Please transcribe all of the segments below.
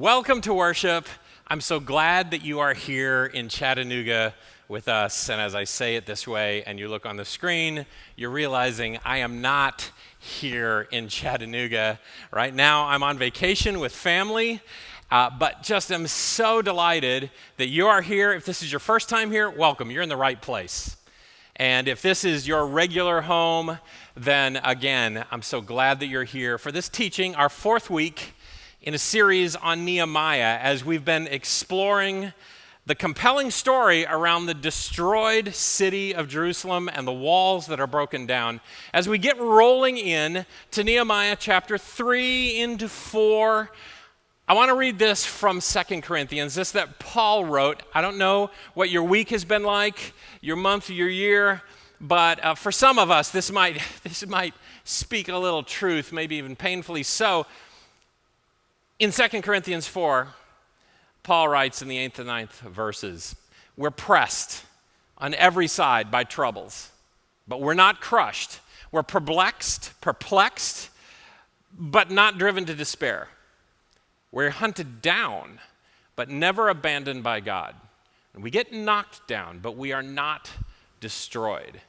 Welcome to worship. I'm so glad that you are here in Chattanooga with us. And as I say it this way and you look on the screen, you're realizing I am not here in Chattanooga. Right now I'm on vacation with family, but just am so delighted that you are here. If this is your first time here, welcome. You're in the right place. And if this is your regular home, then again, I'm so glad that you're here for this teaching, our fourth week in a series on Nehemiah, as we've been exploring the compelling story around the destroyed city of Jerusalem and the walls that are broken down. As we get rolling in to Nehemiah chapter 3 into 4, I want to read this from 2 Corinthians, this that Paul wrote. I don't know what your week has been like, your month, your year, but for some of us, this might speak a little truth, maybe even painfully so. In 2 Corinthians 4, Paul writes in the 8th and 9th verses, "We're pressed on every side by troubles, but we're not crushed. We're perplexed, but not driven to despair. We're hunted down, but never abandoned by God. And we get knocked down, but we are not destroyed."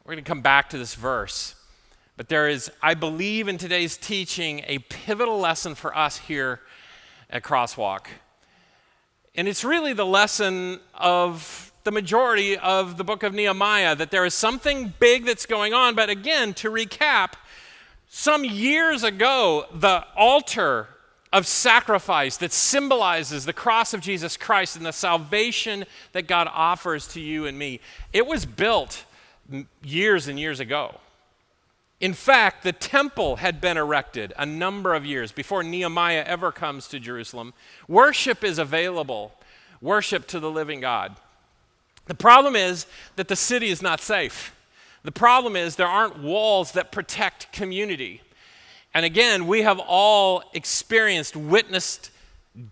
We're going to come back to this verse. But there is, I believe in today's teaching, a pivotal lesson for us here at Crosswalk. And it's really the lesson of the majority of the book of Nehemiah, that there is something big that's going on. But again, to recap, some years ago, the altar of sacrifice that symbolizes the cross of Jesus Christ and the salvation that God offers to you and me, it was built years and years ago. In fact, the temple had been erected a number of years before Nehemiah ever comes to Jerusalem. Worship is available, worship to the living God. The problem is that the city is not safe. The problem is there aren't walls that protect community. And again, we have all witnessed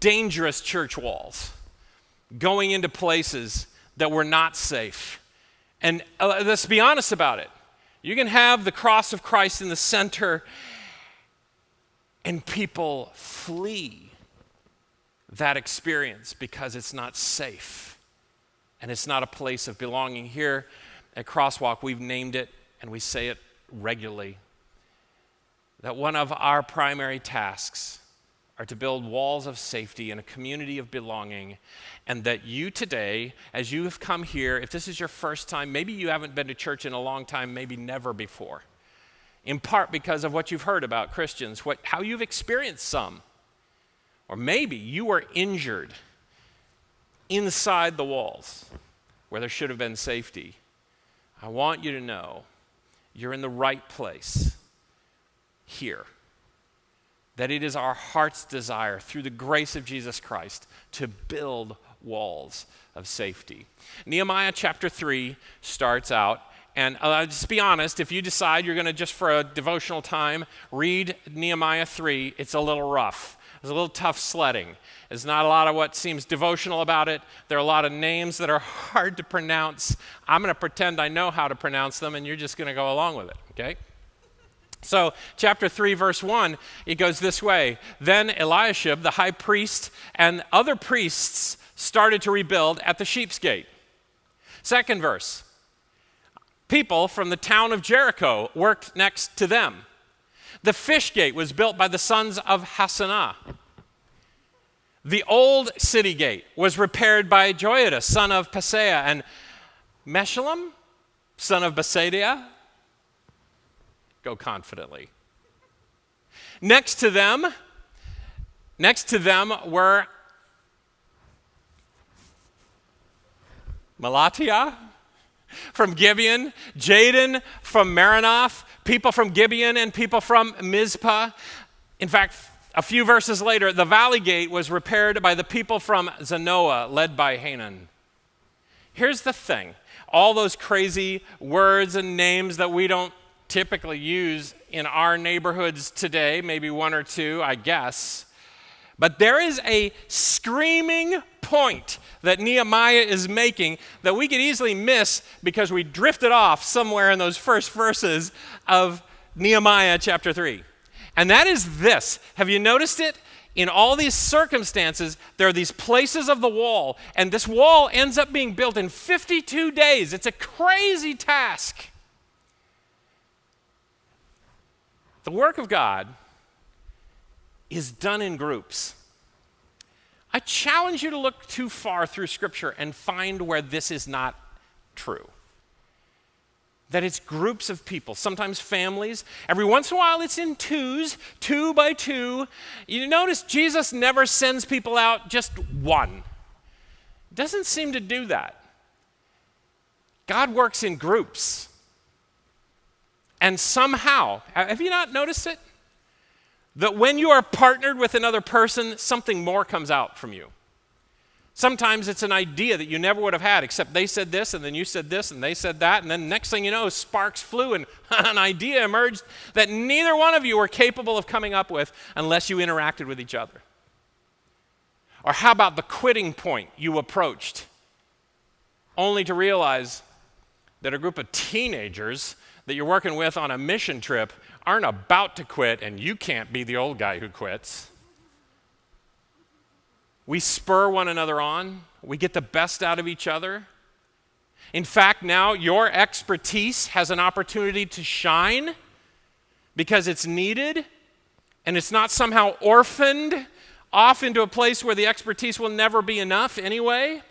dangerous church walls going into places that were not safe. And let's be honest about it. You can have the cross of Christ in the center and people flee that experience because it's not safe and it's not a place of belonging. Here at Crosswalk, we've named it, and we say it regularly, that one of our primary tasks are to build walls of safety and a community of belonging, and that you today, as you have come here, if this is your first time, maybe you haven't been to church in a long time, maybe never before, in part because of what you've heard about Christians, how you've experienced some, or maybe you were injured inside the walls where there should have been safety. I want you to know you're in the right place here. That it is our heart's desire, through the grace of Jesus Christ, to build walls of safety. Nehemiah chapter 3 starts out, and just be honest, if you decide you're going to just for a devotional time read Nehemiah 3, it's a little rough. It's a little tough sledding. There's not a lot of what seems devotional about it. There are a lot of names that are hard to pronounce. I'm going to pretend I know how to pronounce them, and you're just going to go along with it, okay? So chapter 3, verse 1, it goes this way. Then Eliashib, the high priest, and other priests started to rebuild at the Sheep's Gate. Second verse, people from the town of Jericho worked next to them. The Fish Gate was built by the sons of Hassanah. The old city gate was repaired by Joiada, son of Paseah, and Meshullam, son of Besadiah. Go confidently. Next to them were Melatiah from Gibeon, Jadon from Maranoth, people from Gibeon and people from Mizpah. In fact, a few verses later, the Valley Gate was repaired by the people from Zanoah, led by Hanan. Here's the thing. All those crazy words and names that we don't typically use in our neighborhoods today, maybe one or two, I guess. But there is a screaming point that Nehemiah is making that we could easily miss because we drifted off somewhere in those first verses of Nehemiah chapter 3. And that is this. Have you noticed it? in all these circumstances, there are these places of the wall, and this wall ends up being built in 52 days. It's a crazy task. The work of God is done in groups. I challenge you to look too far through Scripture and find where this is not true. That it's groups of people, sometimes families. Every once in a while it's in twos, 2 by 2. You notice Jesus never sends people out just one. Doesn't seem to do that. God works in groups. And somehow, have you not noticed it? That when you are partnered with another person, something more comes out from you. Sometimes it's an idea that you never would have had, except they said this, and then you said this, and they said that, and then next thing you know, sparks flew, and an idea emerged that neither one of you were capable of coming up with unless you interacted with each other. Or how about the quitting point you approached, only to realize that a group of teenagers that you're working with on a mission trip aren't about to quit, and you can't be the old guy who quits. We spur one another on. We get the best out of each other. In fact, now your expertise has an opportunity to shine because it's needed, and it's not somehow orphaned off into a place where the expertise will never be enough anyway,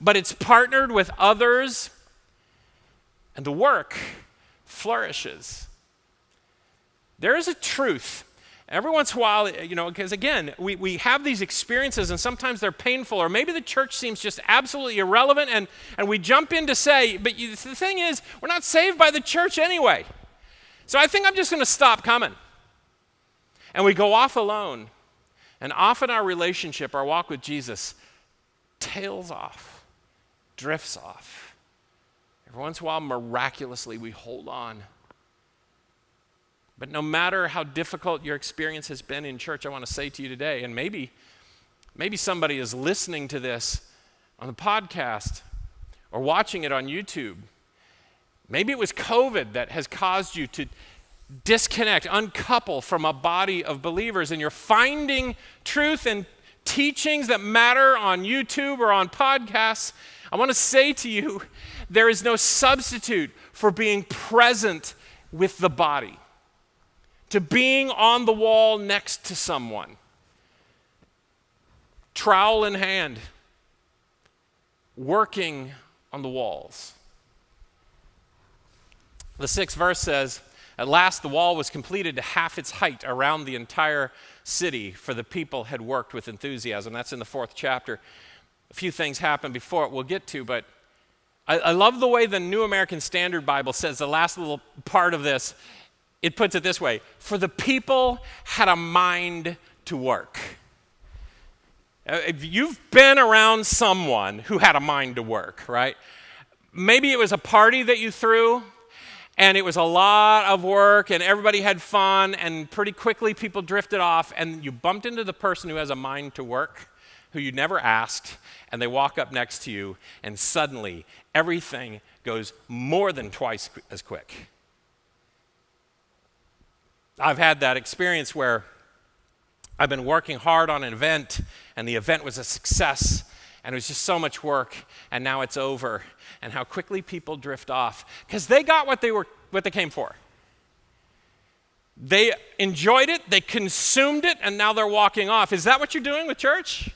but it's partnered with others, and the work flourishes. There is a truth. Every once in a while, because again, we have these experiences and sometimes they're painful, or maybe the church seems just absolutely irrelevant, and we jump in to say, but the thing is, we're not saved by the church anyway. So I think I'm just going to stop coming. And we go off alone. And often our relationship, our walk with Jesus, tails off, drifts off. Every once in a while, miraculously, we hold on. But no matter how difficult your experience has been in church, I want to say to you today, and maybe somebody is listening to this on the podcast or watching it on YouTube. Maybe it was COVID that has caused you to disconnect, uncouple from a body of believers, and you're finding truth and teachings that matter on YouTube or on podcasts. I want to say to you, there is no substitute for being present with the body, to being on the wall next to someone, trowel in hand, working on the walls. The 6th verse says, "At last the wall was completed to half its height around the entire city, for the people had worked with enthusiasm." That's in the 4th chapter. A few things happened before it we'll get to, but I love the way the New American Standard Bible says the last little part of this. It puts it this way: for the people had a mind to work. If you've been around someone who had a mind to work, right? Maybe it was a party that you threw, and it was a lot of work, and everybody had fun, and pretty quickly people drifted off, and you bumped into the person who has a mind to work, who you never asked, and they walk up next to you, and suddenly everything goes more than twice as quick. I've had that experience where I've been working hard on an event, and the event was a success, and it was just so much work, and now it's over, and how quickly people drift off because they got what they came for. They enjoyed it, they consumed it, and now they're walking off. Is that what you're doing with church?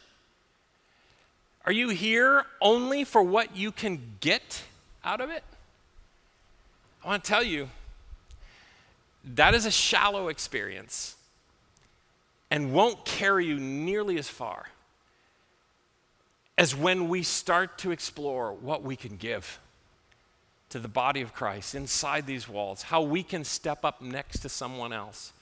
Are you here only for what you can get out of it? I want to tell you, that is a shallow experience and won't carry you nearly as far as when we start to explore what we can give to the body of Christ inside these walls, how we can step up next to someone else.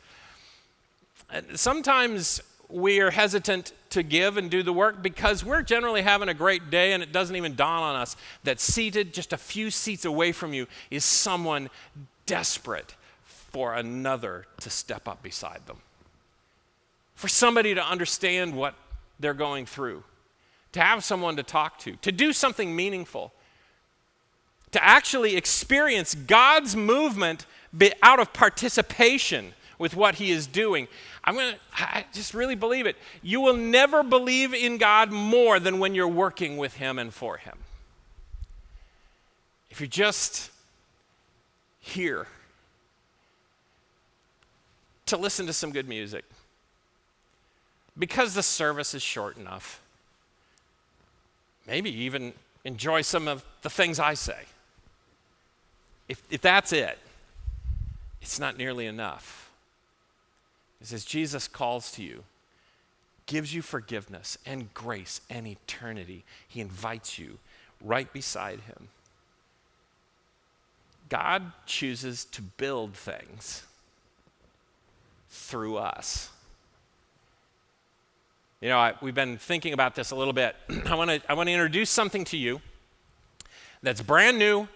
Sometimes we are hesitant to give and do the work because we're generally having a great day, and it doesn't even dawn on us that seated just a few seats away from you is someone desperate for another to step up beside them, for somebody to understand what they're going through, to have someone to talk to do something meaningful, to actually experience God's movement out of participation with what he is doing. I just really believe it. You will never believe in God more than when you're working with him and for him. If you're just here to listen to some good music, because the service is short enough, maybe even enjoy some of the things I say. If that's it, it's not nearly enough. It says Jesus calls to you, gives you forgiveness and grace and eternity. He invites you right beside him. God chooses to build things through us. You know, we've been thinking about this a little bit. I want to introduce something to you that's brand new.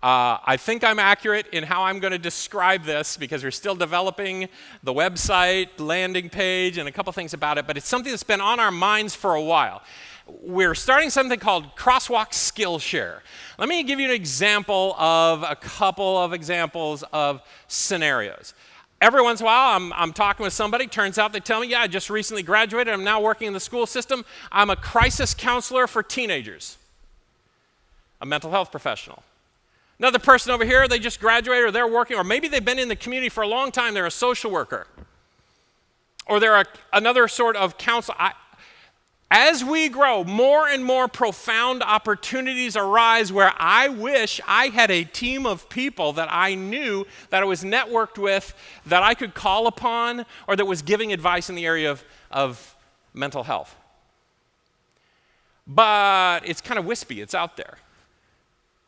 I think I'm accurate in how I'm going to describe this because we're still developing the website, landing page, and a couple things about it, but it's something that's been on our minds for a while. We're starting something called Crosswalk Skillshare. Let me give you an example of a couple of examples of scenarios. Every once in a while, I'm talking with somebody. Turns out they tell me, yeah, I just recently graduated. I'm now working in the school system. I'm a crisis counselor for teenagers, a mental health professional. Another person over here, they just graduated or they're working, or maybe they've been in the community for a long time. They're a social worker. Or they're another sort of counselor. As we grow, more and more profound opportunities arise where I wish I had a team of people that I knew, that I was networked with, that I could call upon, or that was giving advice in the area of mental health. But it's kind of wispy. It's out there.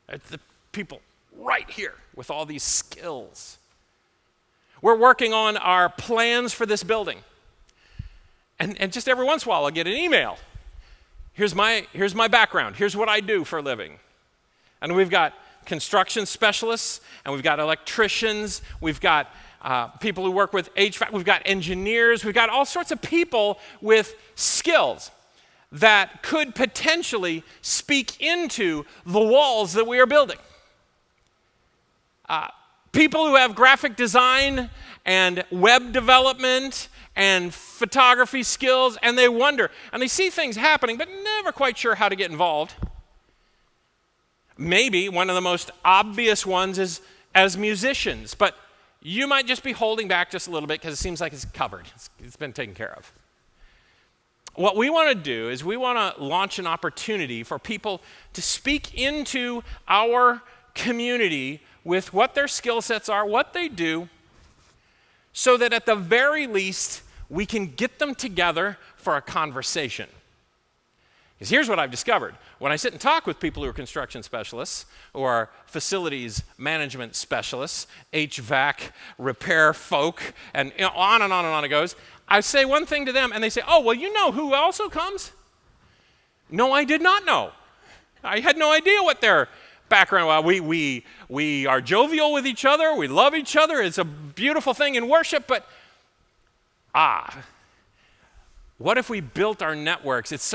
It's the people right here with all these skills. We're working on our plans for this building. And just every once in a while, I'll get an email. Here's my background. Here's what I do for a living. And we've got construction specialists, and we've got electricians, we've got people who work with HVAC, we've got engineers, we've got all sorts of people with skills that could potentially speak into the walls that we are building. People who have graphic design and web development and photography skills, and they wonder, and they see things happening, but never quite sure how to get involved. Maybe one of the most obvious ones is as musicians, but you might just be holding back just a little bit because it seems like it's covered. It's been taken care of. What we want to do is we want to launch an opportunity for people to speak into our community with what their skill sets are, what they do, so that at the very least, we can get them together for a conversation. Because here's what I've discovered. When I sit and talk with people who are construction specialists, or facilities management specialists, HVAC repair folk, and on and on and on it goes, I say one thing to them, and they say, oh, well, you know who also comes? No, I did not know. I had no idea what their background was. We are jovial with each other. We love each other. It's a beautiful thing in worship, but what if we built our networks? It's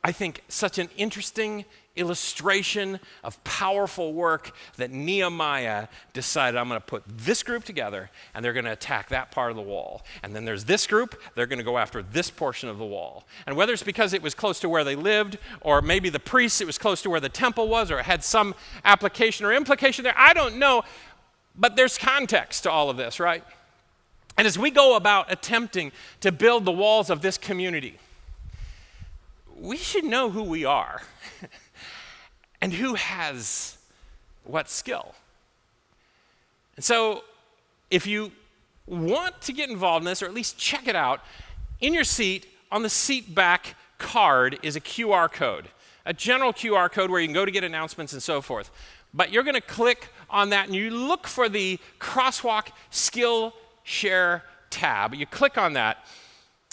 I think, such an interesting illustration of powerful work that Nehemiah decided, I'm going to put this group together, and they're going to attack that part of the wall. And then there's this group, they're going to go after this portion of the wall. And whether it's because it was close to where they lived, or maybe the priests, it was close to where the temple was, or it had some application or implication there, I don't know. But there's context to all of this, right? And as we go about attempting to build the walls of this community, we should know who we are and who has what skill. And so if you want to get involved in this, or at least check it out, in your seat, on the seat back card is a QR code, a general QR code where you can go to get announcements and so forth. But you're going to click on that and you look for the Crosswalk Skillshare tab. You click on that.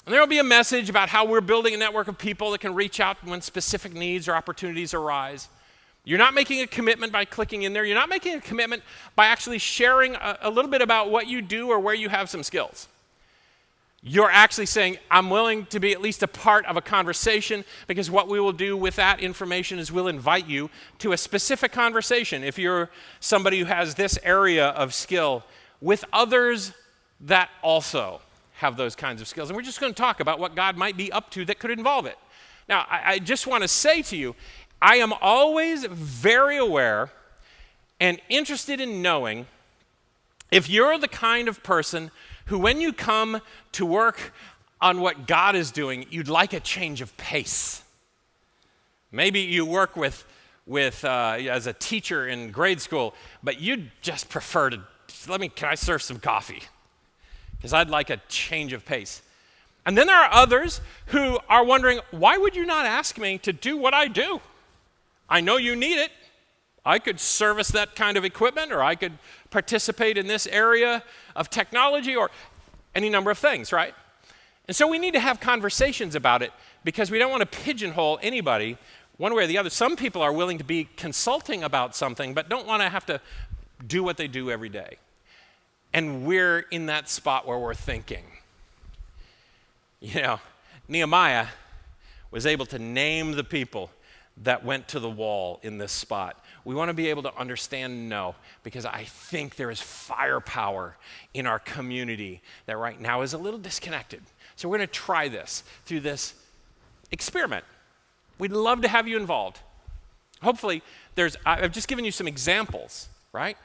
And there will be a message about how we're building a network of people that can reach out when specific needs or opportunities arise. You're not making a commitment by clicking in there. You're not making a commitment by actually sharing a little bit about what you do or where you have some skills. You're actually saying, I'm willing to be at least a part of a conversation, because what we will do with that information is we'll invite you to a specific conversation. If you're somebody who has this area of skill with others that also have those kinds of skills. And we're just going to talk about what God might be up to that could involve it. Now, I just want to say to you, I am always very aware and interested in knowing if you're the kind of person who, when you come to work on what God is doing, you'd like a change of pace. Maybe you work with as a teacher in grade school, but you'd just prefer to, can I serve some coffee? Because I'd like a change of pace. And then there are others who are wondering, why would you not ask me to do what I do? I know you need it. I could service that kind of equipment, or I could participate in this area of technology, or any number of things, right? And so we need to have conversations about it, because we don't want to pigeonhole anybody one way or the other. Some people are willing to be consulting about something, but don't want to have to do what they do every day. And we're in that spot where we're thinking, Nehemiah was able to name the people that went to the wall in this spot. We want to be able to understand and know, because I think there is firepower in our community that right now is a little disconnected. So we're going to try this through this experiment. We'd love to have you involved. Hopefully, I've just given you some examples, right?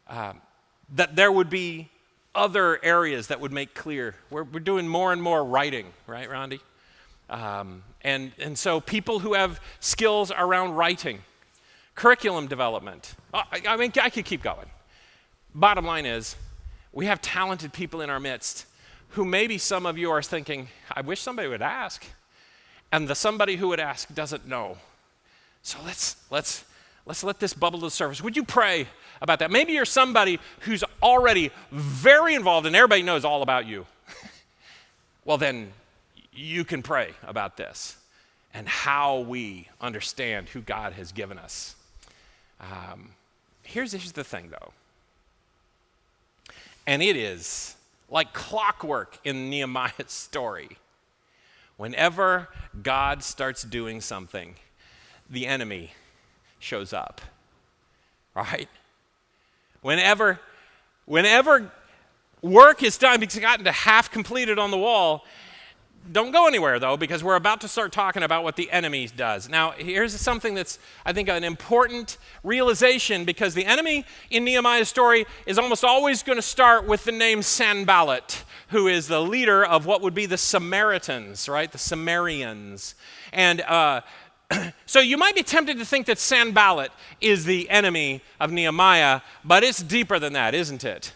That there would be other areas that would make clear. We're doing more and more writing, right, Rondi? And so people who have skills around writing, curriculum development. I could keep going. Bottom line is, we have talented people in our midst who maybe some of you are thinking, I wish somebody would ask. And the somebody who would ask doesn't know. So let's let this bubble to the surface. Would you pray about that? Maybe you're somebody who's already very involved and everybody knows all about you. Well, then you can pray about this and how we understand who God has given us. Here's the thing, though. And it is like clockwork in Nehemiah's story. Whenever God starts doing something, the enemy shows up, right? Whenever work is done, because it's gotten to half completed on the wall, don't go anywhere, though, because we're about to start talking about what the enemy does. Now, here's something that's, I think, an important realization, because the enemy in Nehemiah's story is almost always going to start with the name Sanballat, who is the leader of what would be the Samaritans, right? The Sumerians. And so you might be tempted to think that Sanballat is the enemy of Nehemiah, but it's deeper than that, isn't it?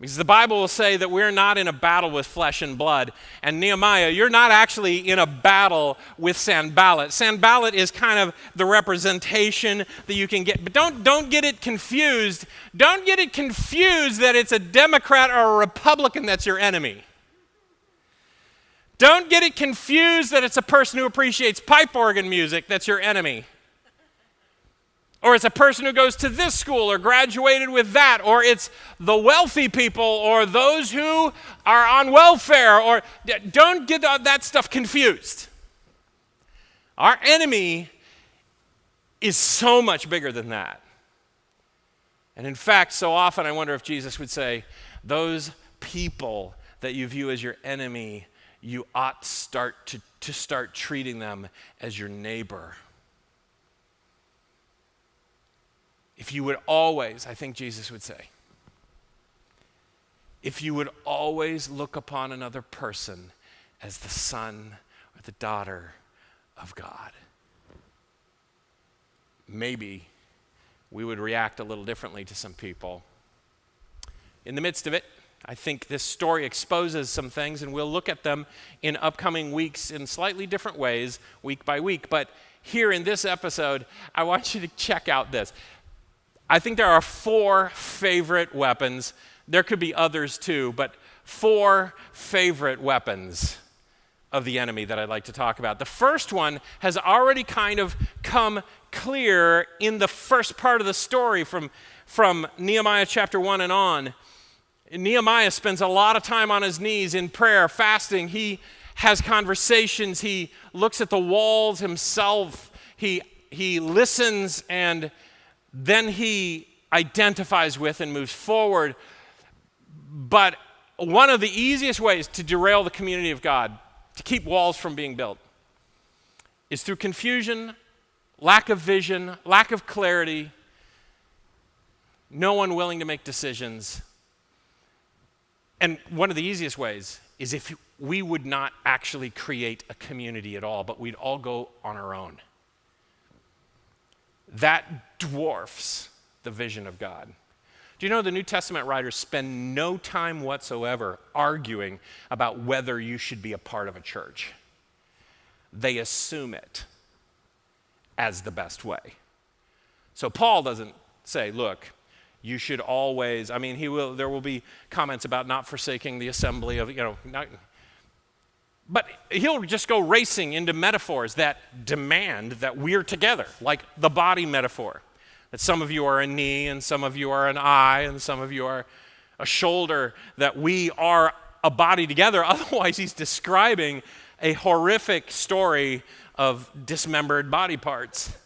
Because the Bible will say that we're not in a battle with flesh and blood. And Nehemiah, you're not actually in a battle with Sanballat. Sanballat is kind of the representation that you can get. But don't get it confused. Don't get it confused that it's a Democrat or a Republican that's your enemy. Don't get it confused that it's a person who appreciates pipe organ music that's your enemy. Or it's a person who goes to this school or graduated with that, or it's the wealthy people or those who are on welfare, or don't get that stuff confused. Our enemy is so much bigger than that. And in fact, so often I wonder if Jesus would say, those people that you view as your enemy, you ought to start treating them as your neighbor. If you would always, I think Jesus would say, if you would always look upon another person as the son or the daughter of God, maybe we would react a little differently to some people. In the midst of it, I think this story exposes some things, and we'll look at them in upcoming weeks in slightly different ways, week by week. But here in this episode, I want you to check out this. I think there are 4 favorite weapons. There could be others too, but 4 favorite weapons of the enemy that I'd like to talk about. The first one has already kind of come clear in the first part of the story from Nehemiah chapter 1 and on. Nehemiah spends a lot of time on his knees in prayer, fasting. He has conversations. He looks at the walls himself. He listens, and then he identifies with and moves forward. But one of the easiest ways to derail the community of God, to keep walls from being built, is through confusion, lack of vision, lack of clarity, no one willing to make decisions. And one of the easiest ways is if we would not actually create a community at all, but we'd all go on our own. That dwarfs the vision of God. Do you know the New Testament writers spend no time whatsoever arguing about whether you should be a part of a church? They assume it as the best way. So Paul doesn't say, look, you should always, there will be comments about not forsaking the assembly of, but he'll just go racing into metaphors that demand that we're together, like the body metaphor. That some of you are a knee, and some of you are an eye, and some of you are a shoulder, that we are a body together. Otherwise, he's describing a horrific story of dismembered body parts.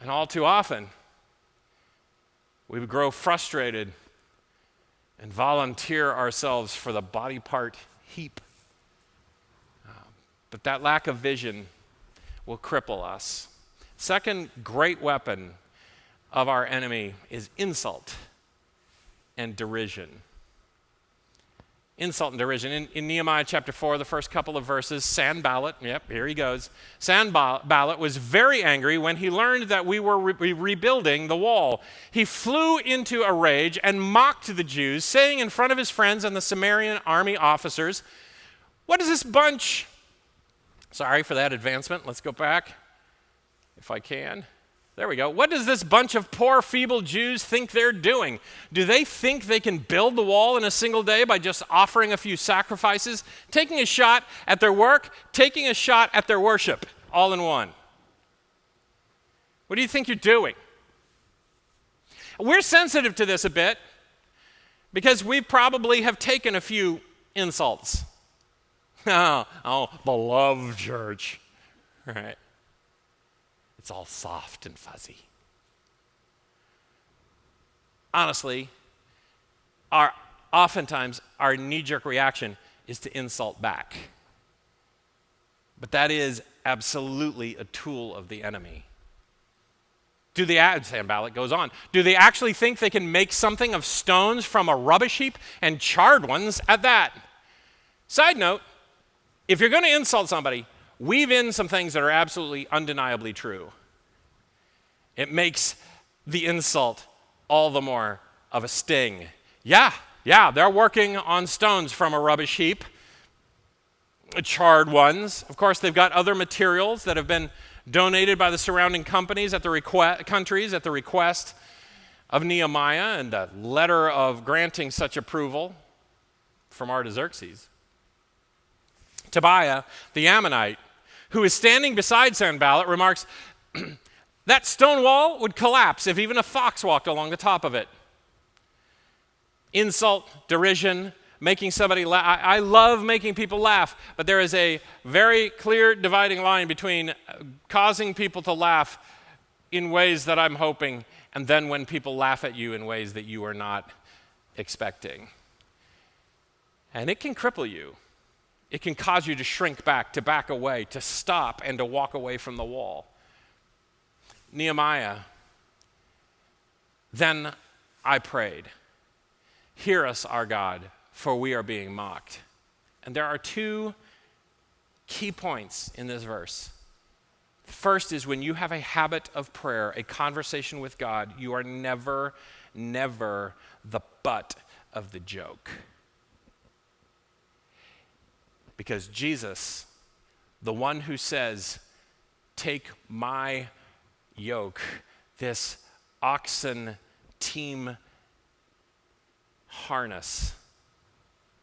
And all too often, we would grow frustrated and volunteer ourselves for the body part heap. But that lack of vision will cripple us. Second great weapon of our enemy is insult and derision. Insult and derision. In Nehemiah chapter 4, the first couple of verses, Sanballat, here he goes. Sanballat was very angry when he learned that we were rebuilding the wall. He flew into a rage and mocked the Jews, saying in front of his friends and the Samaritan army officers, what is this bunch? Sorry for that advancement. Let's go back, if I can. There we go. What does this bunch of poor, feeble Jews think they're doing? Do they think they can build the wall in a single day by just offering a few sacrifices, taking a shot at their work, taking a shot at their worship, all in one? What do you think you're doing? We're sensitive to this a bit because we probably have taken a few insults. Oh, the love church, right? It's all soft and fuzzy. Honestly, oftentimes our knee-jerk reaction is to insult back. But that is absolutely a tool of the enemy. Sanballat goes on, do they actually think they can make something of stones from a rubbish heap, and charred ones at that? Side note, if you're going to insult somebody, weave in some things that are absolutely undeniably true. It makes the insult all the more of a sting. Yeah, they're working on stones from a rubbish heap, charred ones. Of course, they've got other materials that have been donated by the surrounding countries at the request of Nehemiah, and a letter of granting such approval from Artaxerxes. Tobiah, the Ammonite, who is standing beside Sanballat, remarks, that stone wall would collapse if even a fox walked along the top of it. Insult, derision, making somebody laugh. I love making people laugh, but there is a very clear dividing line between causing people to laugh in ways that I'm hoping, and then when people laugh at you in ways that you are not expecting. And it can cripple you. It can cause you to shrink back, to back away, to stop, and to walk away from the wall. Nehemiah, then I prayed, hear us, our God, for we are being mocked. And there are two key points in this verse. First is when you have a habit of prayer, a conversation with God, you are never the butt of the joke. Because Jesus, the one who says, take my yoke, this oxen team harness,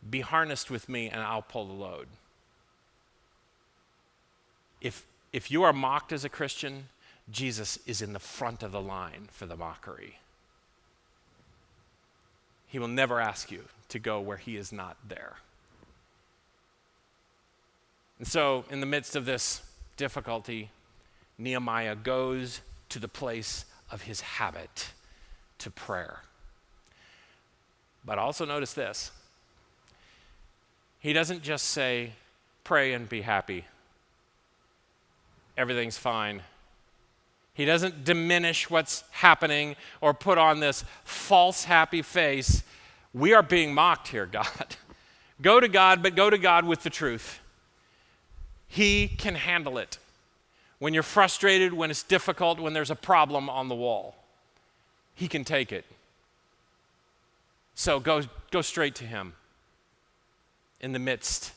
be harnessed with me and I'll pull the load. If you are mocked as a Christian, Jesus is in the front of the line for the mockery. He will never ask you to go where he is not there. And so, in the midst of this difficulty, Nehemiah goes to the place of his habit, to prayer. But also notice this. He doesn't just say, pray and be happy. Everything's fine. He doesn't diminish what's happening or put on this false happy face. We are being mocked here, God. Go to God, but go to God with the truth. He can handle it. When you're frustrated, when it's difficult, when there's a problem on the wall, He can take it. So go straight to Him in the midst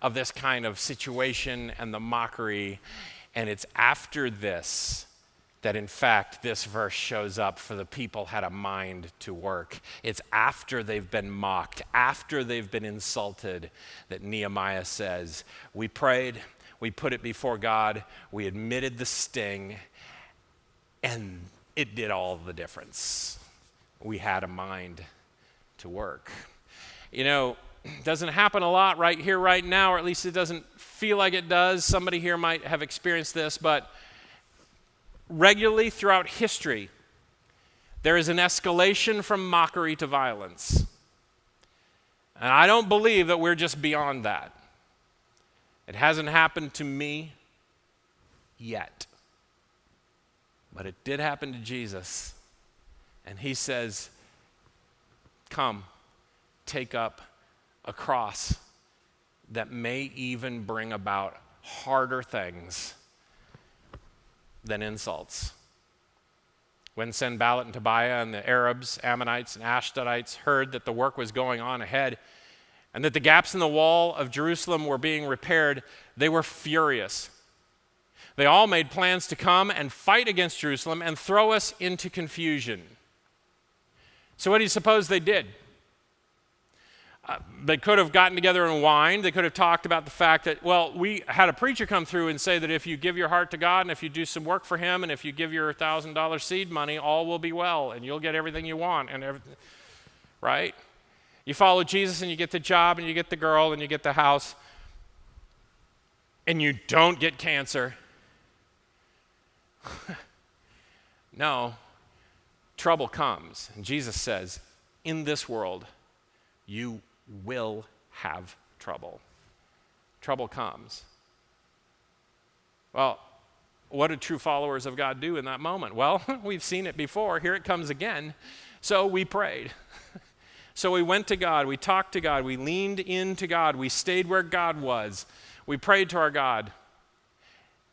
of this kind of situation and the mockery. And it's after this that, in fact, this verse shows up for the people had a mind to work. It's after they've been mocked, after they've been insulted, that Nehemiah says, we prayed, we put it before God, we admitted the sting, and it did all the difference. We had a mind to work. You know, it doesn't happen a lot right here, right now, or at least it doesn't feel like it does. Somebody here might have experienced this, but regularly throughout history, there is an escalation from mockery to violence. And I don't believe that we're just beyond that. It hasn't happened to me yet. But it did happen to Jesus. And He says, come, take up a cross that may even bring about harder things than insults. When Sanballat and Tobiah and the Arabs, Ammonites, and Ashdodites heard that the work was going on ahead and that the gaps in the wall of Jerusalem were being repaired, they were furious. They all made plans to come and fight against Jerusalem and throw us into confusion. So what do you suppose they did? They could have gotten together and whined. They could have talked about the fact that, well, we had a preacher come through and say that if you give your heart to God and if you do some work for Him and if you give your $1,000 seed money, all will be well and you'll get everything you want and everything, right? You follow Jesus and you get the job and you get the girl and you get the house and you don't get cancer. No, trouble comes. And Jesus says, in this world, you will have trouble. Trouble comes. Well, what do true followers of God do in that moment? Well, we've seen it before. Here it comes again. So we prayed. So we went to God. We talked to God. We leaned into God. We stayed where God was. We prayed to our God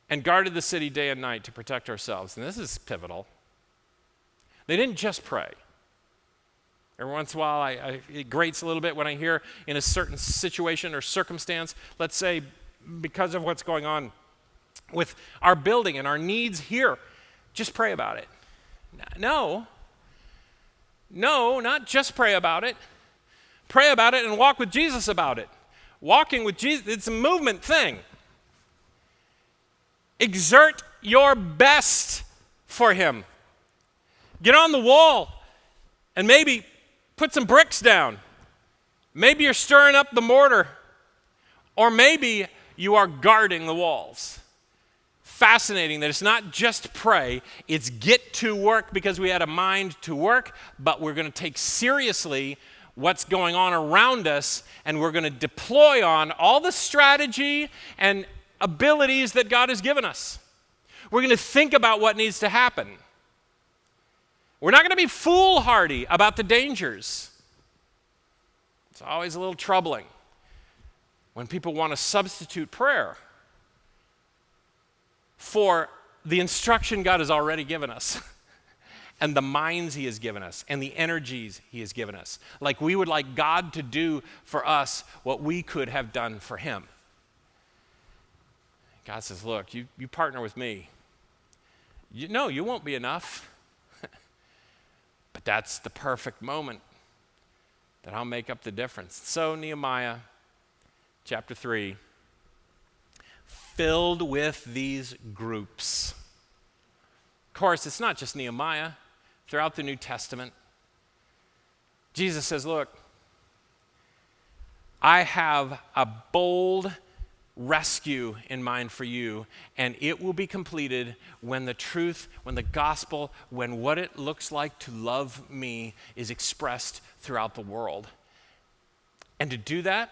and guarded the city day and night to protect ourselves. And this is pivotal. They didn't just pray. Every once in a while, it grates a little bit when I hear in a certain situation or circumstance, let's say because of what's going on with our building and our needs here, just pray about it. No, not just pray about it. Pray about it and walk with Jesus about it. Walking with Jesus, it's a movement thing. Exert your best for Him. Get on the wall and maybe put some bricks down. Maybe you're stirring up the mortar, or maybe you are guarding the walls. Fascinating that it's not just pray, it's get to work because we had a mind to work, but we're going to take seriously what's going on around us, and we're going to deploy on all the strategy and abilities that God has given us. We're going to think about what needs to happen. We're not going to be foolhardy about the dangers. It's always a little troubling when people want to substitute prayer for the instruction God has already given us and the minds He has given us and the energies He has given us. Like we would like God to do for us what we could have done for Him. God says, look, you partner with me. You won't be enough. But that's the perfect moment that I'll make up the difference. So Nehemiah chapter 3, filled with these groups. Of course, it's not just Nehemiah. Throughout the New Testament, Jesus says, look, I have a bold rescue in mind for you, and it will be completed when the truth, when the gospel, when what it looks like to love me is expressed throughout the world. And to do that,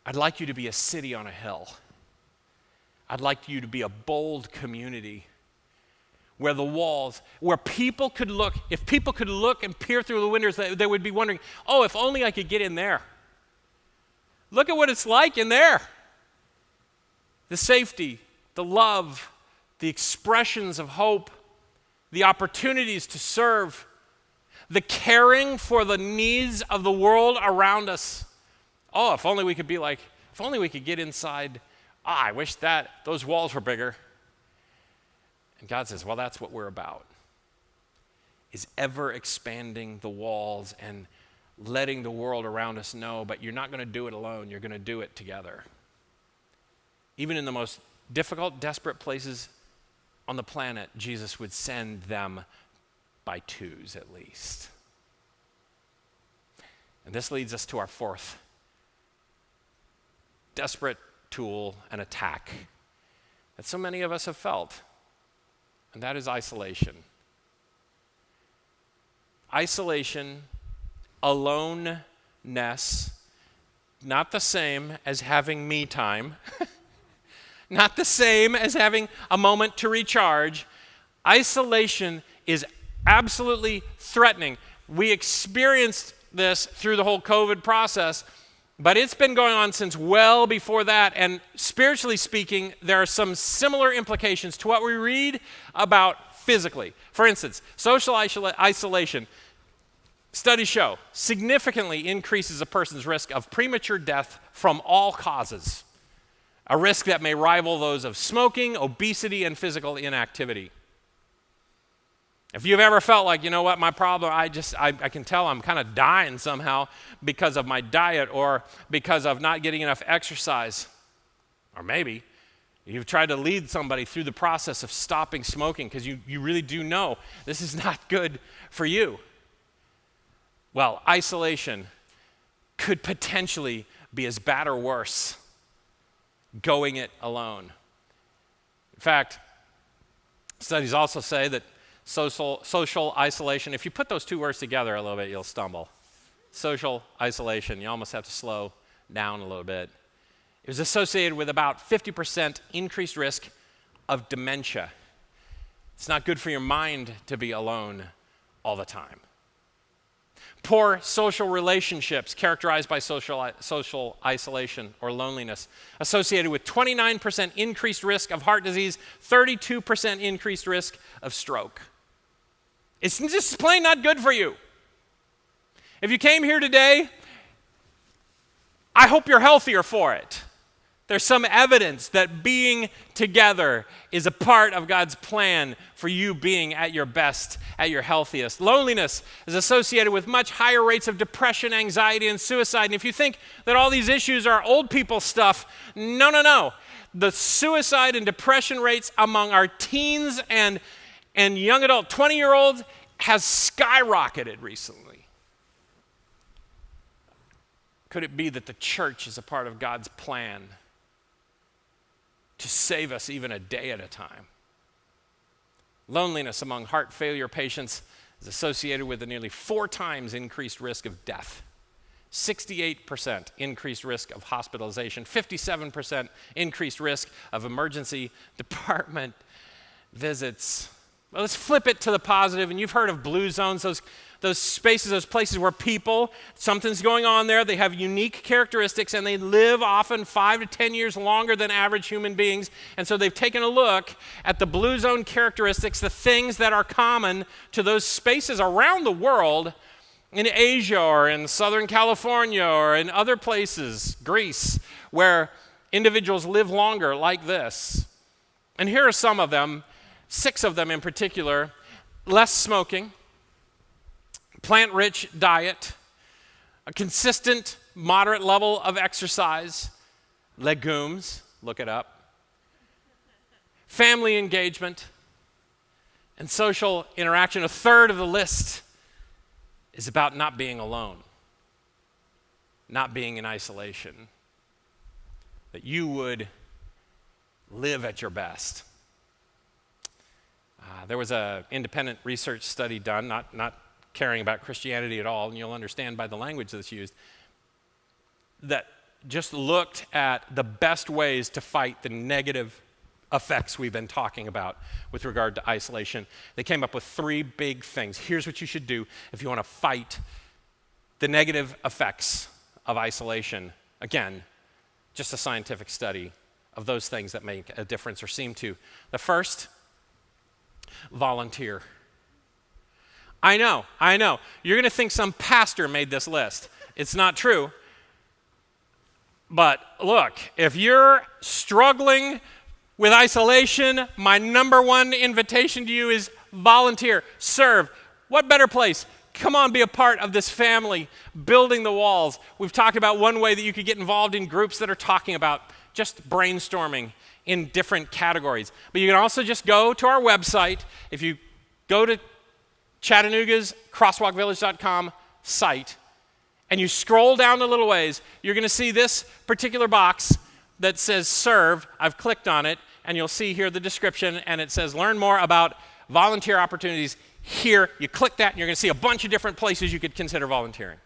I'd like you to be a city on a hill. I'd like you to be a bold community where the walls, where people could look, if people could look and peer through the windows, they would be wondering, oh, if only I could get in there. Look at what it's like in there. The safety, the love, the expressions of hope, the opportunities to serve, the caring for the needs of the world around us. Oh, if only we could be like, if only we could get inside. I wish that those walls were bigger. And God says, well, that's what we're about, is ever expanding the walls and letting the world around us know, but you're not going to do it alone. You're going to do it together. Even in the most difficult, desperate places on the planet, Jesus would send them by twos at least. And this leads us to our fourth desperate tool and attack that so many of us have felt, and that is isolation. Isolation, aloneness, not the same as having me time, not the same as having a moment to recharge. Isolation is absolutely threatening. We experienced this through the whole COVID process, but it's been going on since well before that, and spiritually speaking, there are some similar implications to what we read about physically. For instance, social isolation, studies show, significantly increases a person's risk of premature death from all causes, a risk that may rival those of smoking, obesity, and physical inactivity. If you've ever felt like, you know what, my problem, I can tell I'm kind of dying somehow because of my diet or because of not getting enough exercise, or maybe you've tried to lead somebody through the process of stopping smoking because you really do know this is not good for you. Well, isolation could potentially be as bad or worse going it alone. In fact, studies also say that social isolation, if you put those two words together a little bit, you'll stumble. Social isolation, you almost have to slow down a little bit. It was associated with about 50% increased risk of dementia. It's not good for your mind to be alone all the time. Poor social relationships characterized by social isolation or loneliness, associated with 29% increased risk of heart disease, 32% increased risk of stroke. It's just plain not good for you. If you came here today, I hope you're healthier for it. There's some evidence that being together is a part of God's plan for you being at your best, at your healthiest. Loneliness is associated with much higher rates of depression, anxiety, and suicide. And if you think that all these issues are old people stuff, no. The suicide and depression rates among our teens and young adult 20-year-olds has skyrocketed recently. Could it be that the church is a part of God's plan to save us even a day at a time? Loneliness among heart failure patients is associated with a nearly 4 times increased risk of death. 68% increased risk of hospitalization, 57% increased risk of emergency department visits. Well, let's flip it to the positive, and you've heard of blue zones, those spaces, those places where people, something's going on there, they have unique characteristics, and they live often 5 to 10 years longer than average human beings. And so they've taken a look at the blue zone characteristics, the things that are common to those spaces around the world, in Asia or in Southern California or in other places, Greece, where individuals live longer like this. And here are some of them, 6 of them in particular: less smoking, plant-rich diet, a consistent, moderate level of exercise, legumes, look it up, family engagement, and social interaction. A third of the list is about not being alone, not being in isolation. that you would live at your best. There was an independent research study done, not caring about Christianity at all, and you'll understand by the language that's used, that just looked at the best ways to fight the negative effects we've been talking about with regard to isolation. They came up with 3 big things. Here's what you should do if you want to fight the negative effects of isolation. Again, just a scientific study of those things that make a difference or seem to. The first, volunteer. I know. You're going to think some pastor made this list. It's not true. But look, if you're struggling with isolation, my number one invitation to you is volunteer, serve. What better place? Come on, be a part of this family, building the walls. We've talked about one way that you could get involved in groups that are talking about just brainstorming in different categories. But you can also just go to our website. If you go to Chattanooga's crosswalkvillage.com site, and you scroll down a little ways, you're going to see this particular box that says serve. I've clicked on it, and you'll see here the description, and it says learn more about volunteer opportunities here. You click that, and you're going to see a bunch of different places you could consider volunteering.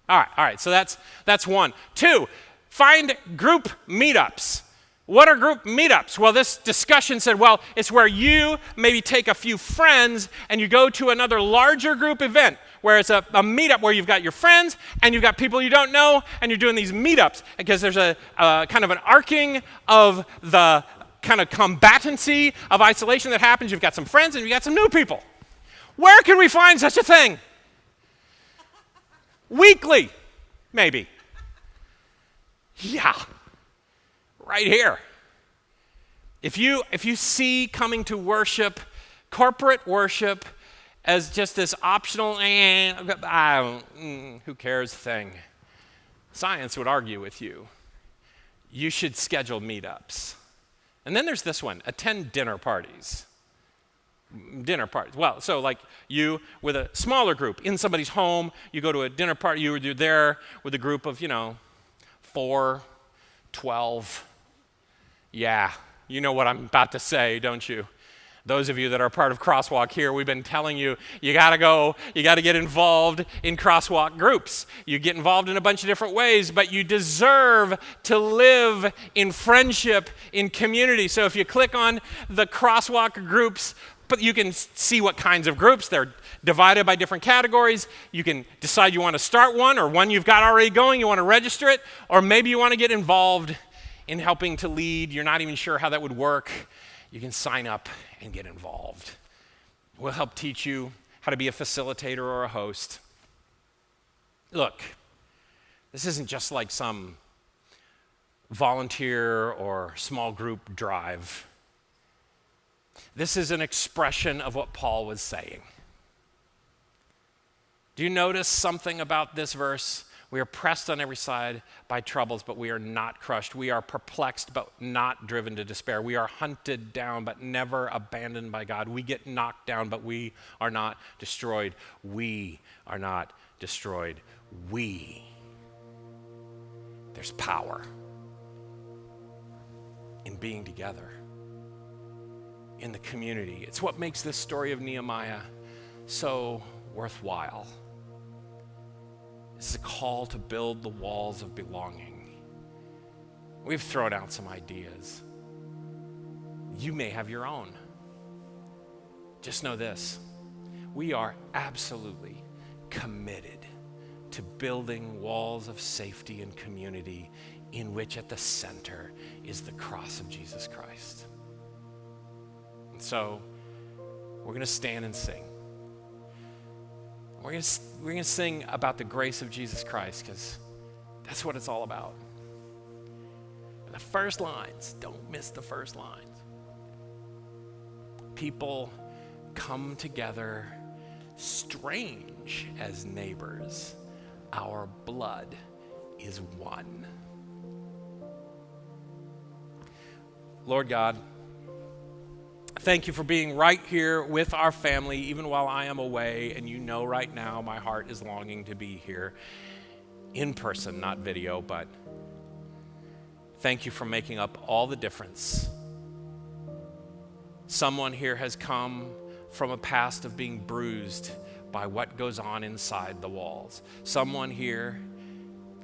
All right, so that's 1. 2, find group meetups. What are group meetups? Well, this discussion said, well, it's where you maybe take a few friends and you go to another larger group event where it's a meetup where you've got your friends and you've got people you don't know and you're doing these meetups because there's a kind of an arcing of the kind of combatancy of isolation that happens. You've got some friends and you've got some new people. Where can we find such a thing? Weekly, maybe. Yeah. Right here. If you see coming to worship, corporate worship, as just this optional, who cares thing, science would argue with you. You should schedule meetups. And then there's this one, attend dinner parties. Dinner parties. Well, so like you with a smaller group in somebody's home, you go to a dinner party, you're there with a group of, 4, 12. Yeah, you know what I'm about to say, don't you? Those of you that are part of Crosswalk here, we've been telling you, you got to get involved in Crosswalk groups. You get involved in a bunch of different ways, but you deserve to live in friendship, in community. So if you click on the Crosswalk groups, but you can see what kinds of groups. They're divided by different categories. You can decide you want to start one, or one you've got already going, you want to register it, or maybe you want to get involved in helping to lead. You're not even sure how that would work. You can sign up and get involved. We'll help teach you how to be a facilitator or a host. Look, this isn't just like some volunteer or small group drive. This is an expression of what Paul was saying. Do you notice something about this verse? We are pressed on every side by troubles, but we are not crushed. We are perplexed, but not driven to despair. We are hunted down, but never abandoned by God. We get knocked down, but we are not destroyed. We are not destroyed. There's power in being together, in the community. It's what makes this story of Nehemiah so worthwhile. It's a call to build the walls of belonging. We've thrown out some ideas. You may have your own. Just know this. We are absolutely committed to building walls of safety and community in which at the center is the cross of Jesus Christ. And so we're going to stand and sing. We're going to sing about the grace of Jesus Christ because that's what it's all about. But the first lines, don't miss the first lines. People come together strange as neighbors. Our blood is one. Lord God, thank you for being right here with our family, even while I am away. And you know right now my heart is longing to be here in person, not video, but Thank you for making up all the difference. Someone here has come from a past of being bruised by what goes on inside the walls. Someone here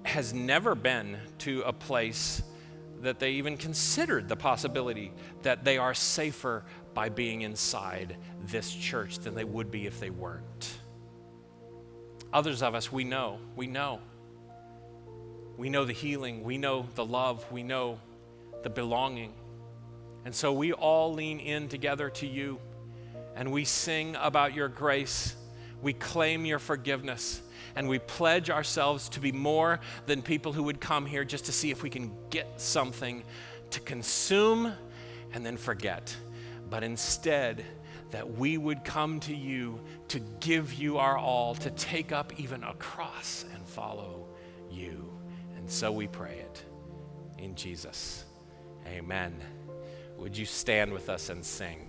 has never been to a place that they even considered the possibility that they are safer by being inside this church than they would be if they weren't. Others of us, we know the healing, we know the love, we know the belonging. And so we all lean in together to you, and we sing about your grace. We claim your forgiveness, and we pledge ourselves to be more than people who would come here just to see if we can get something to consume and then forget. But instead, that we would come to you to give you our all, to take up even a cross and follow you. And so we pray it in Jesus. Amen. Would you stand with us and sing?